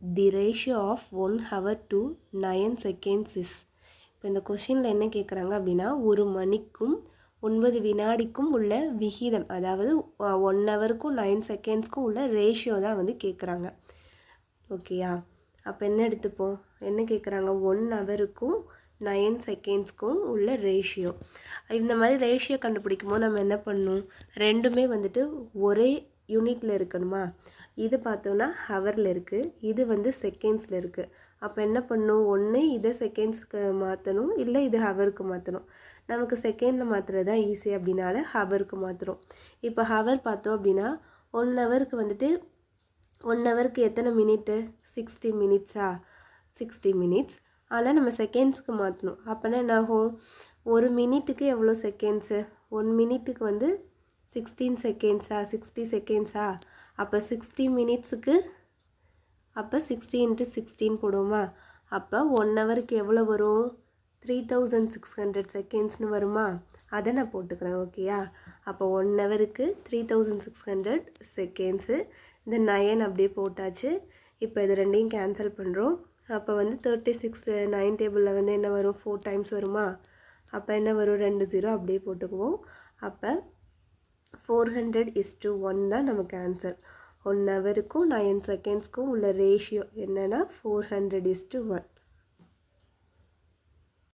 The ratio of 1 hour to 9 seconds is. இப்போ இந்த கொஷினில் என்ன கேட்குறாங்க அப்படின்னா, ஒரு மணிக்கும் 9 வினாடிக்கும் உள்ள விகிதம், அதாவது 1 ஹவருக்கும் 9 செகண்ட்ஸ்க்கும் உள்ள ரேஷியோ தான் வந்து கேட்குறாங்க. ஓகேயா? அப்போ என்ன எடுத்துப்போம், என்ன கேட்குறாங்க, 1 ஹவருக்கும் 9 செகண்ட்ஸ்க்கும் உள்ள ரேஷியோ. இந்த மாதிரி ரேஷியோ கண்டுபிடிக்கும் போது நம்ம என்ன பண்ணணும், ரெண்டுமே வந்துட்டு ஒரே யூனிட்டில் இருக்கணுமா. இது பார்த்தோன்னா ஹவரில் இருக்குது, இது வந்து செகண்ட்ஸில் இருக்குது. அப்போ என்ன பண்ணணும், ஒன்று இதை செகண்ட்ஸ்க்கு மாற்றணும், இல்லை இது ஹவருக்கு மாற்றணும். நமக்கு செகண்டில் மாற்றுறது தான் ஈஸி அப்படின்னால ஹவருக்கு மாற்றுறோம். இப்போ ஹவர் பார்த்தோம் அப்படின்னா 1 ஹவருக்கு வந்துட்டு 1 ஹவருக்கு எத்தனை மினிட்டு, 60 மினிட்ஸா, 60 மினிட்ஸ். ஆனால் நம்ம செகண்ட்ஸ்க்கு மாற்றணும். அப்போனா என்ன ஆகும், ஒரு மினிட்டுக்கு எவ்வளோ செகண்ட்ஸு, 1 மினிட்டுக்கு வந்து 16 செகண்ட்ஸா, 60 செகண்ட்ஸா. அப்போ 60 மினிட்ஸுக்கு அப்போ 60 × 16 போடுவோமா. அப்போ 1 ஹவருக்கு எவ்வளோ வரும், 3600 செகண்ட்ஸ்னு வருமா. அதை நான் போட்டுக்கிறேன். ஓகேயா? அப்போ 1 ஹவருக்கு 3600 செகண்ட்ஸு. இந்த 9 அப்படியே போட்டாச்சு. இப்போ இது ரெண்டையும் கேன்சல் பண்ணுறோம். அப்போ வந்து 36 9 டேபிளில் வந்து என்ன வரும், 4 டைம்ஸ் வருமா. அப்போ என்ன வரும், 2 0 அப்படியே போட்டுக்குவோம். அப்போ 400:1 தான் நமக்கு ஆன்சர். 1 ஹவருக்கும் 9 செகண்ட்ஸ்க்கும் உள்ள ரேஷியோ என்னென்னா 400:1.